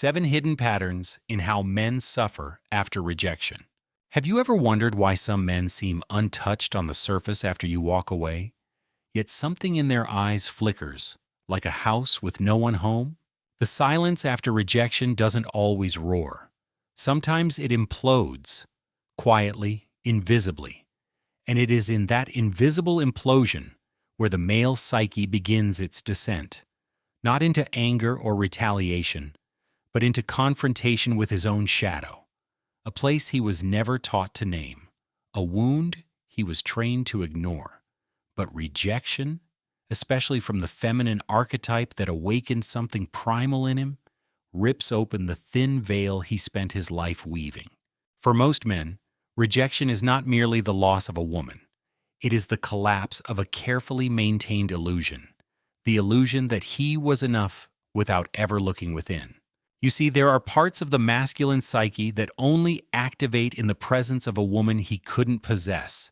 7 hidden patterns in how men suffer after rejection. Have you ever wondered why some men seem untouched on the surface after you walk away, yet something in their eyes flickers, like a house with no one home? The silence after rejection doesn't always roar. Sometimes it implodes, quietly, invisibly. And it is in that invisible implosion where the male psyche begins its descent, not into anger or retaliation, but into confrontation with his own shadow, a place he was never taught to name, a wound he was trained to ignore. But rejection, especially from the feminine archetype that awakens something primal in him, rips open the thin veil he spent his life weaving. For most men, rejection is not merely the loss of a woman. It is the collapse of a carefully maintained illusion, the illusion that he was enough without ever looking within. You see, there are parts of the masculine psyche that only activate in the presence of a woman he couldn't possess,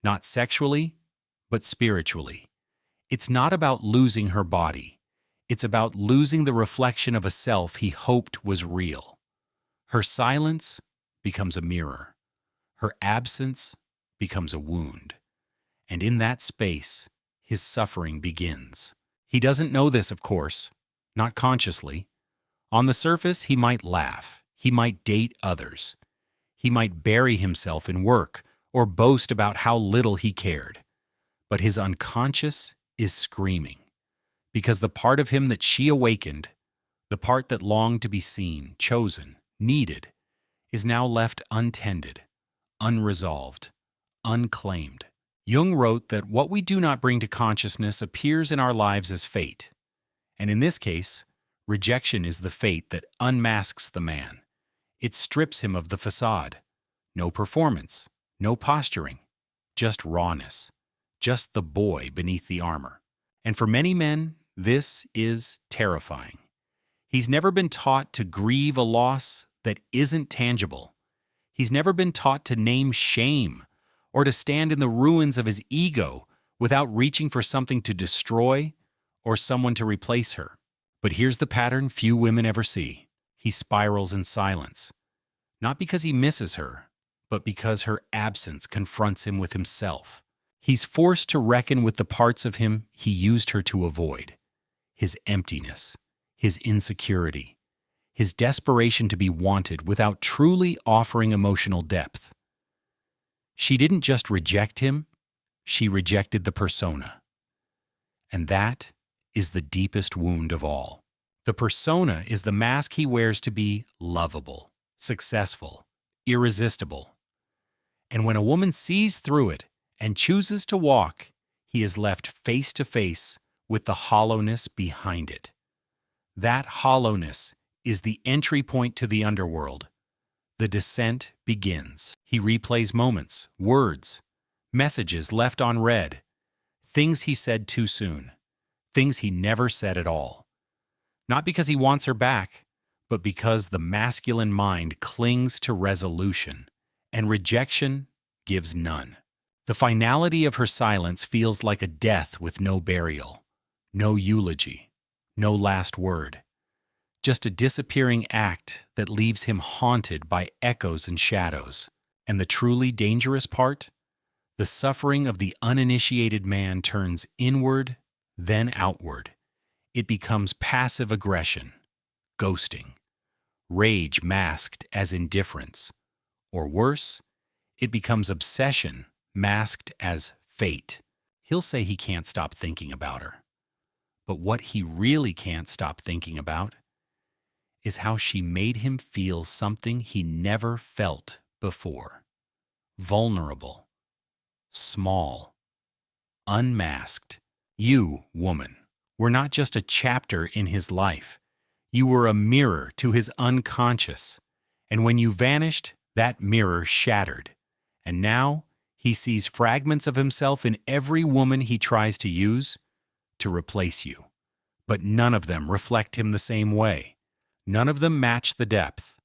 not sexually, but spiritually. It's not about losing her body. It's about losing the reflection of a self he hoped was real. Her silence becomes a mirror. Her absence becomes a wound. And in that space, his suffering begins. He doesn't know this, of course, not consciously. On the surface, he might laugh. He might date others. He might bury himself in work or boast about how little he cared. But his unconscious is screaming, because the part of him that she awakened, the part that longed to be seen, chosen, needed, is now left untended, unresolved, unclaimed. Jung wrote that what we do not bring to consciousness appears in our lives as fate. And in this case, rejection is the fate that unmasks the man. It strips him of the facade. No performance, no posturing, just rawness, just the boy beneath the armor. And for many men, this is terrifying. He's never been taught to grieve a loss that isn't tangible. He's never been taught to name shame or to stand in the ruins of his ego without reaching for something to destroy or someone to replace her. But here's the pattern few women ever see. He spirals in silence, not because he misses her, but because her absence confronts him with himself. He's forced to reckon with the parts of him he used her to avoid. His emptiness, his insecurity, his desperation to be wanted without truly offering emotional depth. She didn't just reject him, she rejected the persona. And that is the deepest wound of all. The persona is the mask he wears to be lovable, successful, irresistible. And when a woman sees through it and chooses to walk, he is left face to face with the hollowness behind it. That hollowness is the entry point to the underworld. The descent begins. He replays moments, words, messages left unread, things he said too soon, things he never said at all. Not because he wants her back, but because the masculine mind clings to resolution, and rejection gives none. The finality of her silence feels like a death with no burial, no eulogy, no last word. Just a disappearing act that leaves him haunted by echoes and shadows. And the truly dangerous part? The suffering of the uninitiated man turns inward, then outward. It becomes passive aggression, ghosting, rage masked as indifference, or worse, it becomes obsession masked as fate. He'll say he can't stop thinking about her. But what he really can't stop thinking about is how she made him feel something he never felt before. Vulnerable, small, unmasked. You, woman, were not just a chapter in his life. You were a mirror to his unconscious. And when you vanished, that mirror shattered. And now he sees fragments of himself in every woman he tries to use to replace you. But none of them reflect him the same way. None of them match the depth.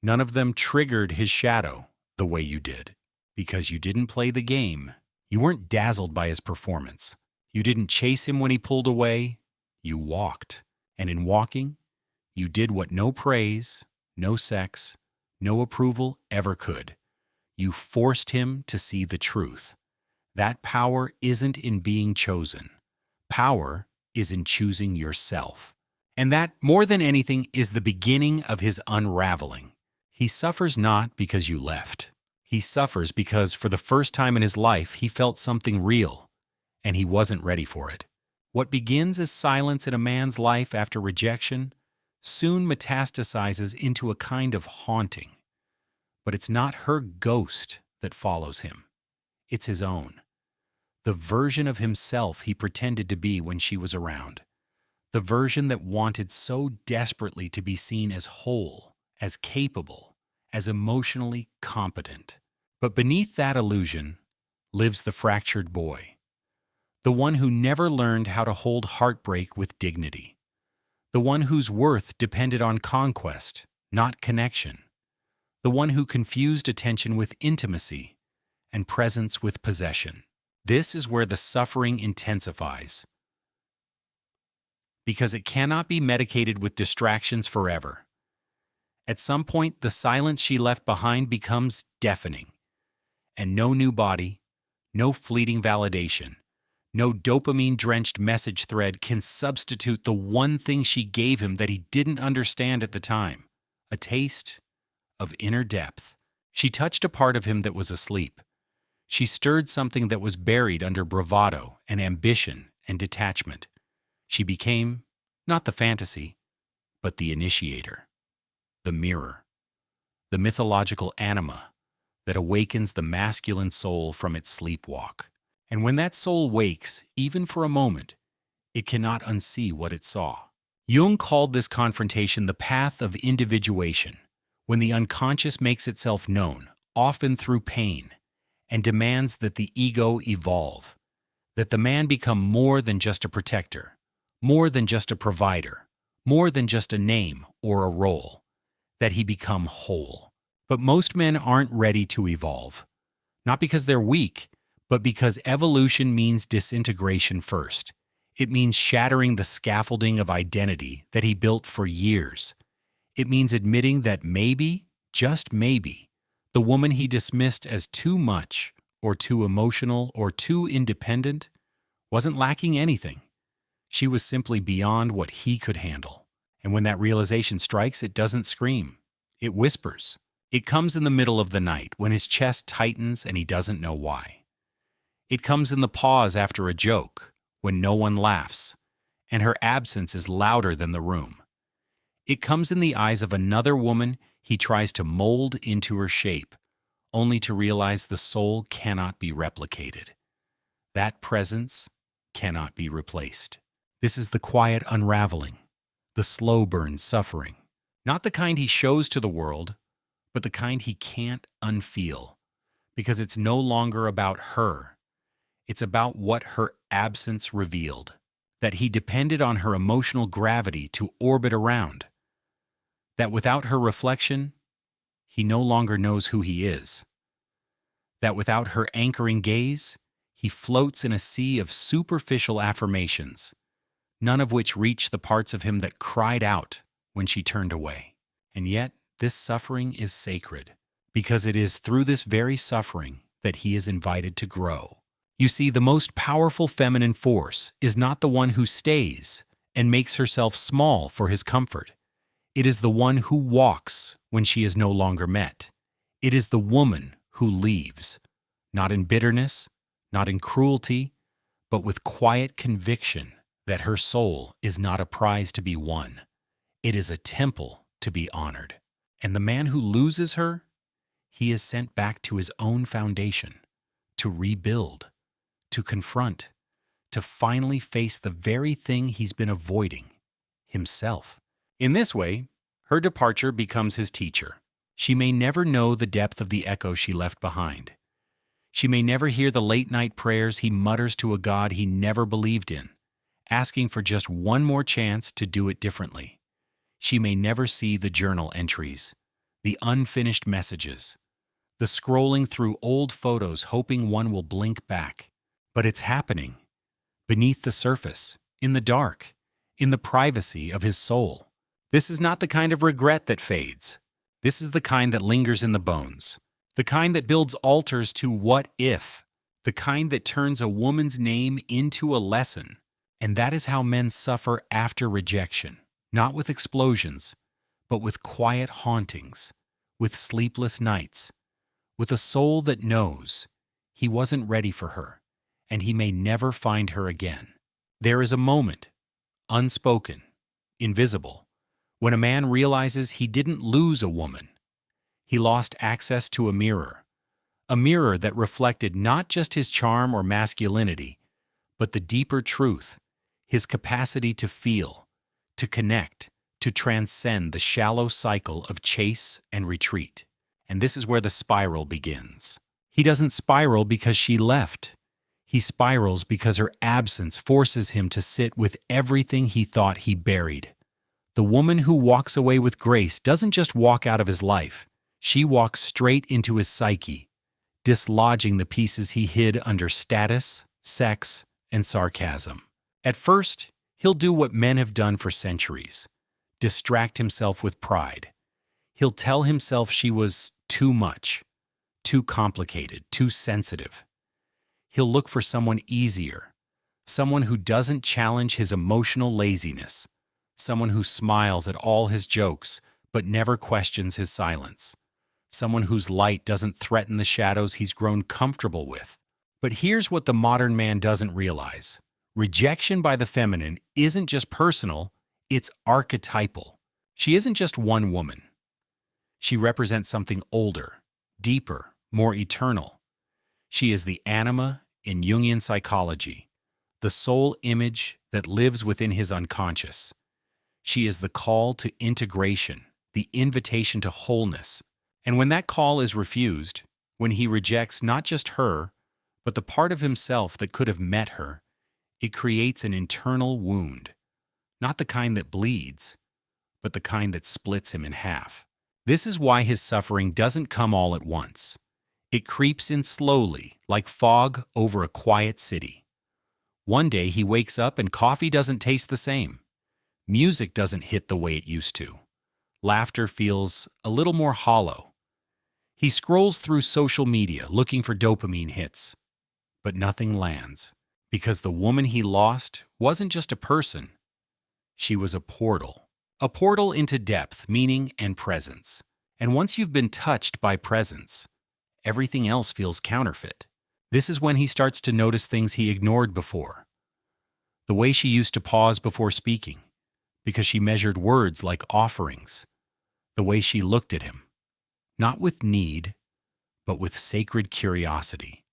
None of them triggered his shadow the way you did. Because you didn't play the game. You weren't dazzled by his performance. You didn't chase him when he pulled away. You walked. And in walking, You did what no praise, no sex, no approval ever could. You forced him to see the truth. That power isn't in being chosen. Power is in choosing yourself. And that, more than anything, is the beginning of his unraveling. He suffers not because you left. He suffers because, for the first time in his life, he felt something real, and he wasn't ready for it. What begins as silence in a man's life after rejection soon metastasizes into a kind of haunting. But it's not her ghost that follows him. It's his own. The version of himself he pretended to be when she was around. The version that wanted so desperately to be seen as whole, as capable, as emotionally competent. But beneath that illusion lives the fractured boy. The one who never learned how to hold heartbreak with dignity. The one whose worth depended on conquest, not connection. The one who confused attention with intimacy and presence with possession. This is where the suffering intensifies, because it cannot be medicated with distractions forever. At some point, the silence she left behind becomes deafening, and no new body, no fleeting validation, no dopamine-drenched message thread can substitute the one thing she gave him that he didn't understand at the time, a taste of inner depth. She touched a part of him that was asleep. She stirred something that was buried under bravado and ambition and detachment. She became, not the fantasy, but the initiator, the mirror, the mythological anima that awakens the masculine soul from its sleepwalk. And when that soul wakes, even for a moment, it cannot unsee what it saw. Jung called this confrontation the path of individuation, when the unconscious makes itself known, often through pain, and demands that the ego evolve, that the man become more than just a protector, more than just a provider, more than just a name or a role, that he become whole. But most men aren't ready to evolve, not because they're weak, but because evolution means disintegration first. It means shattering the scaffolding of identity that he built for years. It means admitting that maybe, just maybe, the woman he dismissed as too much, or too emotional, or too independent, wasn't lacking anything. She was simply beyond what he could handle. And when that realization strikes, it doesn't scream. It whispers. It comes in the middle of the night, when his chest tightens and he doesn't know why. It comes in the pause after a joke, when no one laughs, and her absence is louder than the room. It comes in the eyes of another woman he tries to mold into her shape, only to realize the soul cannot be replicated. That presence cannot be replaced. This is the quiet unraveling, the slow burn suffering. Not the kind he shows to the world, but the kind he can't unfeel, because it's no longer about her. It's about what her absence revealed, that he depended on her emotional gravity to orbit around, that without her reflection, he no longer knows who he is, that without her anchoring gaze, he floats in a sea of superficial affirmations, none of which reach the parts of him that cried out when she turned away. And yet, this suffering is sacred, because it is through this very suffering that he is invited to grow. You see, the most powerful feminine force is not the one who stays and makes herself small for his comfort. It is the one who walks when she is no longer met. It is the woman who leaves, not in bitterness, not in cruelty, but with quiet conviction that her soul is not a prize to be won. It is a temple to be honored. And the man who loses her, he is sent back to his own foundation, to rebuild, to confront, to finally face the very thing he's been avoiding, himself. In this way, her departure becomes his teacher. She may never know the depth of the echo she left behind. She may never hear the late-night prayers he mutters to a God he never believed in, asking for just one more chance to do it differently. She may never see the journal entries, the unfinished messages, the scrolling through old photos hoping one will blink back. But it's happening, beneath the surface, in the dark, in the privacy of his soul. This is not the kind of regret that fades. This is the kind that lingers in the bones. The kind that builds altars to what if. The kind that turns a woman's name into a lesson. And that is how men suffer after rejection. Not with explosions, but with quiet hauntings, with sleepless nights, with a soul that knows he wasn't ready for her, and he may never find her again. There is a moment, unspoken, invisible, when a man realizes he didn't lose a woman. He lost access to a mirror that reflected not just his charm or masculinity, but the deeper truth, his capacity to feel, to connect, to transcend the shallow cycle of chase and retreat. And this is where the spiral begins. He doesn't spiral because she left. He spirals because her absence forces him to sit with everything he thought he buried. The woman who walks away with grace doesn't just walk out of his life. She walks straight into his psyche, dislodging the pieces he hid under status, sex, and sarcasm. At first, he'll do what men have done for centuries: distract himself with pride. He'll tell himself she was too much, too complicated, too sensitive. He'll look for someone easier, someone who doesn't challenge his emotional laziness, someone who smiles at all his jokes but never questions his silence, someone whose light doesn't threaten the shadows he's grown comfortable with. But here's what the modern man doesn't realize. Rejection by the feminine isn't just personal, it's archetypal. She isn't just one woman. She represents something older, deeper, more eternal. She is the anima in Jungian psychology, the soul image that lives within his unconscious. She is the call to integration, the invitation to wholeness. And when that call is refused, when he rejects not just her, but the part of himself that could have met her, it creates an internal wound, not the kind that bleeds, but the kind that splits him in half. This is why his suffering doesn't come all at once. It creeps in slowly, like fog over a quiet city. One day he wakes up and coffee doesn't taste the same. Music doesn't hit the way it used to. Laughter feels a little more hollow. He scrolls through social media looking for dopamine hits, but nothing lands, because the woman he lost wasn't just a person. She was a portal into depth, meaning, and presence. And once you've been touched by presence, everything else feels counterfeit. This is when he starts to notice things he ignored before. The way she used to pause before speaking, because she measured words like offerings. The way she looked at him, not with need, but with sacred curiosity.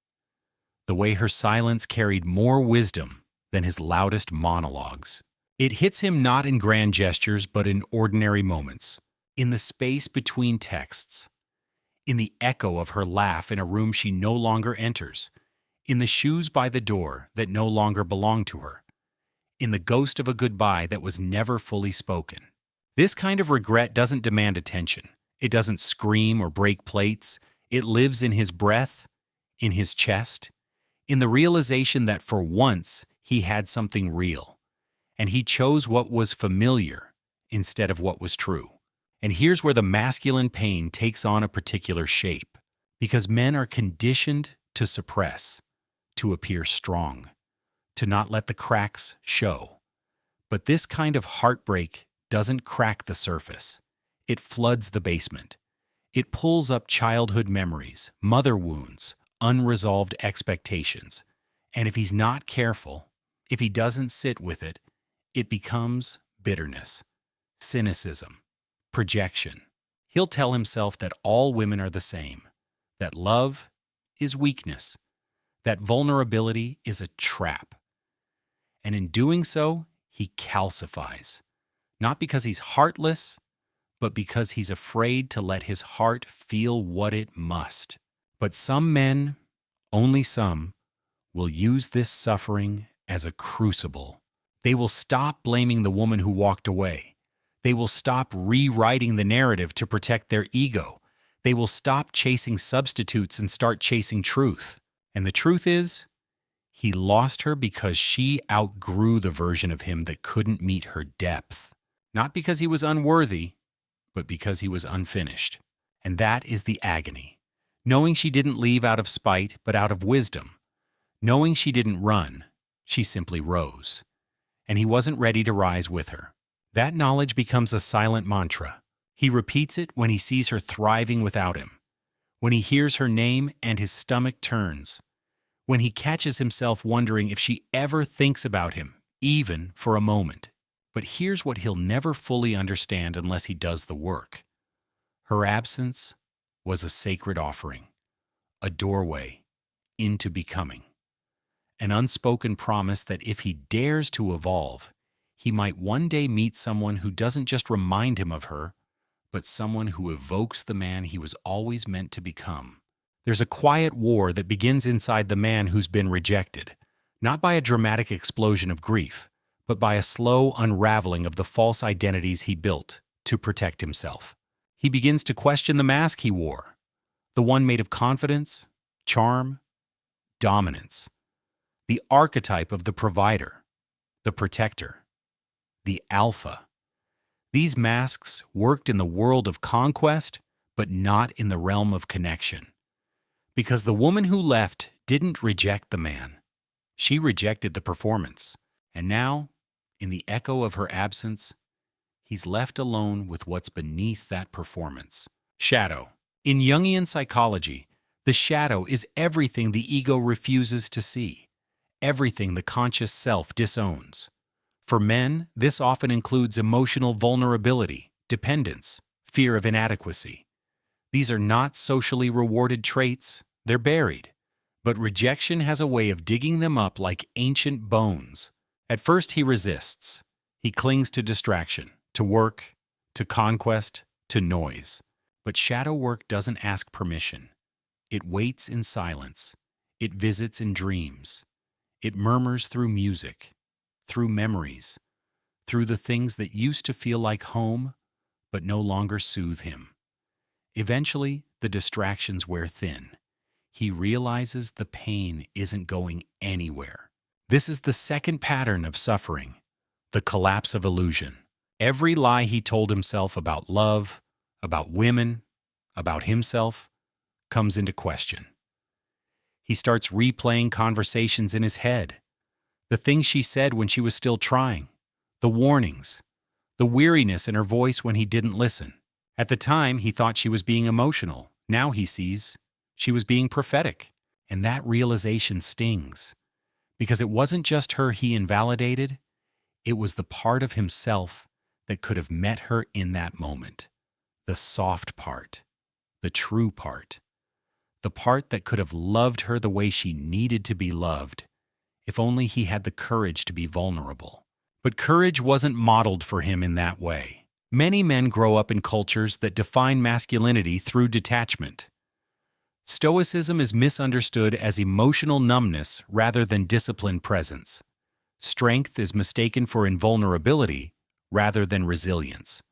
The way her silence carried more wisdom than his loudest monologues. It hits him not in grand gestures, but in ordinary moments, in the space between texts, in the echo of her laugh in a room she no longer enters, in the shoes by the door that no longer belong to her, in the ghost of a goodbye that was never fully spoken. This kind of regret doesn't demand attention. It doesn't scream or break plates. It lives in his breath, in his chest, in the realization that for once he had something real, and he chose what was familiar instead of what was true. And here's where the masculine pain takes on a particular shape, because men are conditioned to suppress, to appear strong, to not let the cracks show. But this kind of heartbreak doesn't crack the surface. It floods the basement. It pulls up childhood memories, mother wounds, unresolved expectations. And if he's not careful, if he doesn't sit with it, it becomes bitterness, cynicism, projection. He'll tell himself that all women are the same, that love is weakness, that vulnerability is a trap. And in doing so, he calcifies, not because he's heartless, but because he's afraid to let his heart feel what it must. But some men, only some, will use this suffering as a crucible. They will stop blaming the woman who walked away. They will stop rewriting the narrative to protect their ego. They will stop chasing substitutes and start chasing truth. And the truth is, he lost her because she outgrew the version of him that couldn't meet her depth. Not because he was unworthy, but because he was unfinished. And that is the agony. Knowing she didn't leave out of spite, but out of wisdom. Knowing she didn't run, she simply rose. And he wasn't ready to rise with her. That knowledge becomes a silent mantra. He repeats it when he sees her thriving without him, when he hears her name and his stomach turns, when he catches himself wondering if she ever thinks about him, even for a moment. But here's what he'll never fully understand unless he does the work. Her absence was a sacred offering, a doorway into becoming, an unspoken promise that if he dares to evolve, he might one day meet someone who doesn't just remind him of her, but someone who evokes the man he was always meant to become. There's a quiet war that begins inside the man who's been rejected, not by a dramatic explosion of grief, but by a slow unraveling of the false identities he built to protect himself. He begins to question the mask he wore, the one made of confidence, charm, dominance, the archetype of the provider, the protector, the alpha. These masks worked in the world of conquest, but not in the realm of connection. Because the woman who left didn't reject the man. She rejected the performance. And now, in the echo of her absence, he's left alone with what's beneath that performance. Shadow. In Jungian psychology, the shadow is everything the ego refuses to see, everything the conscious self disowns. For men, this often includes emotional vulnerability, dependence, fear of inadequacy. These are not socially rewarded traits, they're buried. But rejection has a way of digging them up like ancient bones. At first he resists. He clings to distraction, to work, to conquest, to noise. But shadow work doesn't ask permission. It waits in silence. It visits in dreams. It murmurs through music, through memories, through the things that used to feel like home, but no longer soothe him. Eventually, the distractions wear thin. He realizes the pain isn't going anywhere. This is the second pattern of suffering, the collapse of illusion. Every lie he told himself about love, about women, about himself, comes into question. He starts replaying conversations in his head, the things she said when she was still trying, the warnings, the weariness in her voice when he didn't listen. At the time, he thought she was being emotional. Now he sees she was being prophetic. And that realization stings. Because it wasn't just her he invalidated, it was the part of himself that could have met her in that moment. The soft part, the true part, the part that could have loved her the way she needed to be loved, if only he had the courage to be vulnerable. But courage wasn't modeled for him in that way. Many men grow up in cultures that define masculinity through detachment. Stoicism is misunderstood as emotional numbness rather than disciplined presence. Strength is mistaken for invulnerability rather than resilience.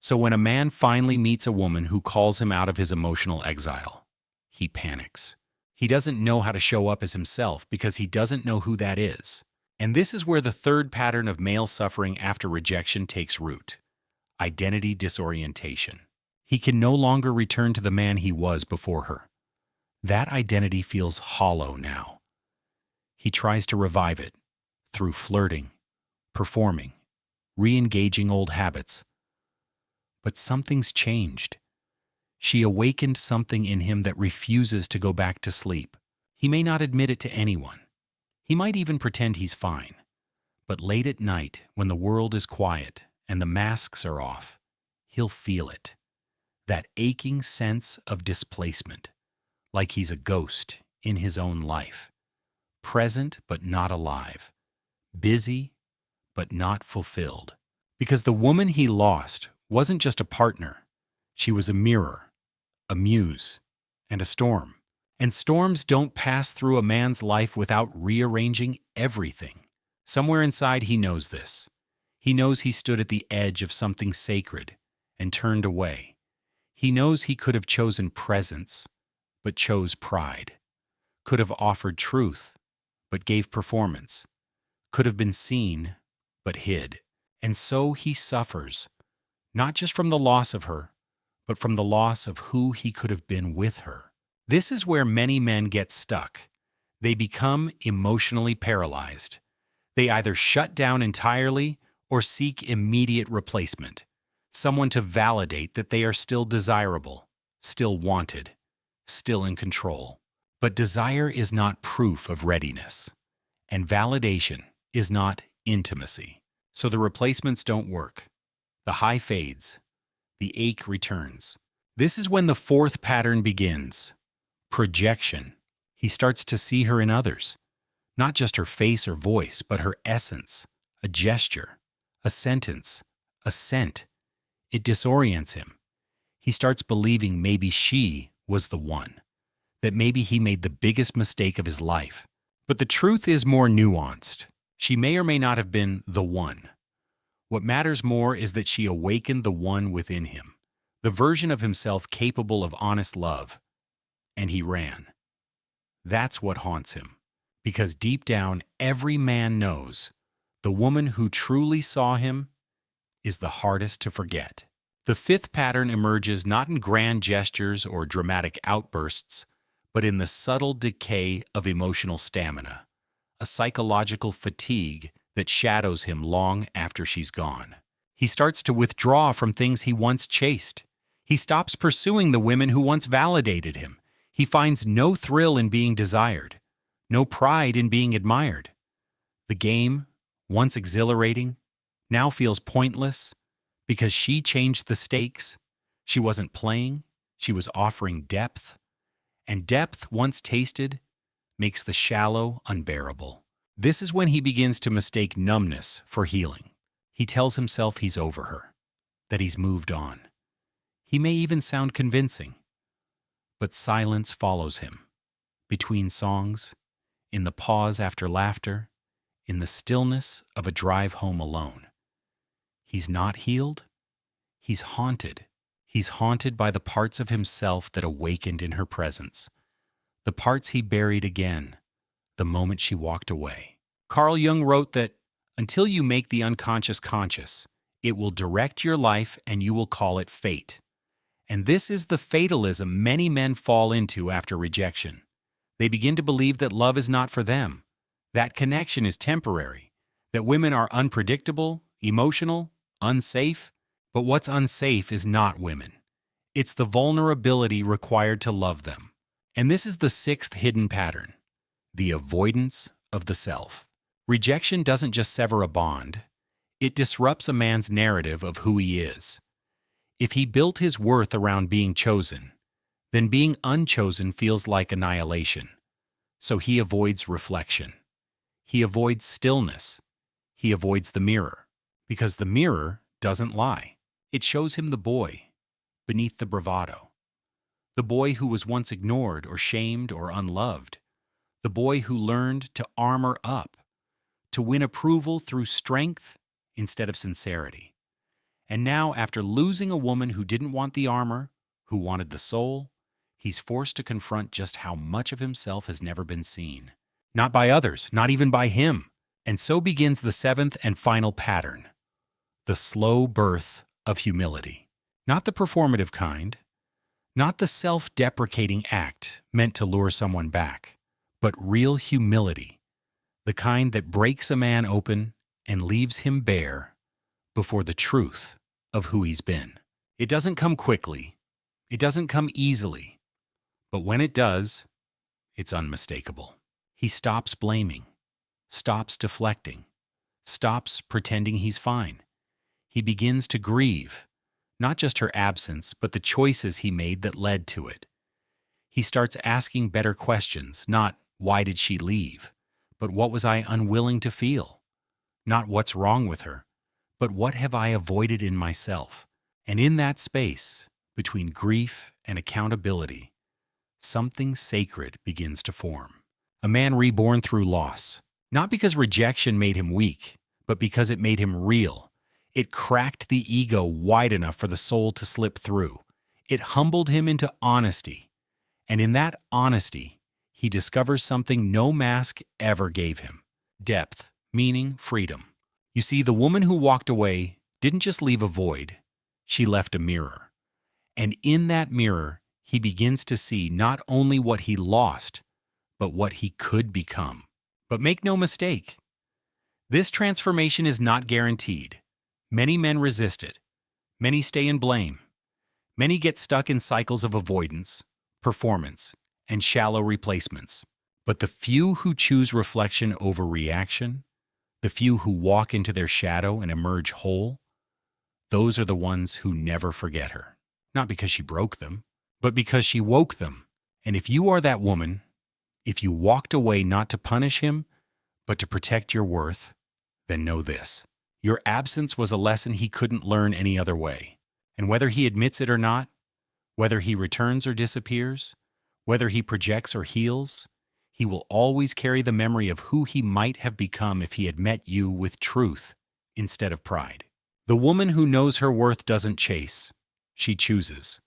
So when a man finally meets a woman who calls him out of his emotional exile, he panics. He doesn't know how to show up as himself because he doesn't know who that is. And this is where the third pattern of male suffering after rejection takes root: identity disorientation. He can no longer return to the man he was before her. That identity feels hollow now. He tries to revive it through flirting, performing, re-engaging old habits. But something's changed. She awakened something in him that refuses to go back to sleep. He may not admit it to anyone. He might even pretend he's fine. But late at night, when the world is quiet and the masks are off, he'll feel it. That aching sense of displacement, like he's a ghost in his own life. Present but not alive. Busy but not fulfilled. Because the woman he lost wasn't just a partner. She was a mirror, a muse, and a storm. And storms don't pass through a man's life without rearranging everything. Somewhere inside he knows this. He knows he stood at the edge of something sacred and turned away. He knows he could have chosen presence, but chose pride. Could have offered truth, but gave performance. Could have been seen, but hid. And so he suffers, not just from the loss of her, but from the loss of who he could have been with her. This is where many men get stuck. They become emotionally paralyzed. They either shut down entirely or seek immediate replacement, someone to validate that they are still desirable, still wanted, still in control. But desire is not proof of readiness, and validation is not intimacy. So the replacements don't work. The high fades. The ache returns. This is when the fourth pattern begins. Projection. He starts to see her in others. Not just her face or voice, but her essence, a gesture, a sentence, a scent. It disorients him. He starts believing maybe she was the one, that maybe he made the biggest mistake of his life. But the truth is more nuanced. She may or may not have been the one. What matters more is that she awakened the one within him, the version of himself capable of honest love. And he ran. That's what haunts him. Because deep down, every man knows the woman who truly saw him is the hardest to forget. The fifth pattern emerges not in grand gestures or dramatic outbursts, but in the subtle decay of emotional stamina, a psychological fatigue that shadows him long after she's gone. He starts to withdraw from things he once chased. He stops pursuing the women who once validated him. He finds no thrill in being desired, no pride in being admired. The game, once exhilarating, now feels pointless because she changed the stakes. She wasn't playing, she was offering depth. And depth, once tasted, makes the shallow unbearable. This is when he begins to mistake numbness for healing. He tells himself he's over her, that he's moved on. He may even sound convincing, but silence follows him. Between songs, in the pause after laughter, in the stillness of a drive home alone. He's not healed. He's haunted. He's haunted by the parts of himself that awakened in her presence, the parts he buried again the moment she walked away. Carl Jung wrote that, until you make the unconscious conscious, it will direct your life and you will call it fate. And this is the fatalism many men fall into after rejection. They begin to believe that love is not for them, that connection is temporary, that women are unpredictable, emotional, unsafe. But what's unsafe is not women. It's the vulnerability required to love them. And this is the sixth hidden pattern, the avoidance of the self. Rejection doesn't just sever a bond, it disrupts a man's narrative of who he is. If he built his worth around being chosen, then being unchosen feels like annihilation. So he avoids reflection. He avoids stillness. He avoids the mirror, because the mirror doesn't lie. It shows him the boy beneath the bravado, the boy who was once ignored or shamed or unloved, the boy who learned to armor up, to win approval through strength instead of sincerity. And now, after losing a woman who didn't want the armor, who wanted the soul, he's forced to confront just how much of himself has never been seen. Not by others, not even by him. And so begins the seventh and final pattern, the slow birth of humility. Not the performative kind, not the self-deprecating act meant to lure someone back, but real humility, the kind that breaks a man open and leaves him bare before the truth of who he's been. It doesn't come quickly, it doesn't come easily, but when it does, it's unmistakable. He stops blaming, stops deflecting, stops pretending he's fine. He begins to grieve, not just her absence, but the choices he made that led to it. He starts asking better questions, not why did she leave, but what was I unwilling to feel? Not what's wrong with her, but what have I avoided in myself? And in that space, between grief and accountability, something sacred begins to form. A man reborn through loss, not because rejection made him weak, but because it made him real. It cracked the ego wide enough for the soul to slip through. It humbled him into honesty. And in that honesty, he discovers something no mask ever gave him: depth, meaning, freedom. You see, the woman who walked away didn't just leave a void, she left a mirror. And in that mirror, he begins to see not only what he lost, but what he could become. But make no mistake, this transformation is not guaranteed. Many men resist it. Many stay in blame. Many get stuck in cycles of avoidance, performance, and shallow replacements. But the few who choose reflection over reaction, the few who walk into their shadow and emerge whole, those are the ones who never forget her. Not because she broke them, but because she woke them. And if you are that woman, if you walked away not to punish him, but to protect your worth, then know this. Your absence was a lesson he couldn't learn any other way. And whether he admits it or not, whether he returns or disappears, whether he projects or heals, he will always carry the memory of who he might have become if he had met you with truth instead of pride. The woman who knows her worth doesn't chase, she chooses.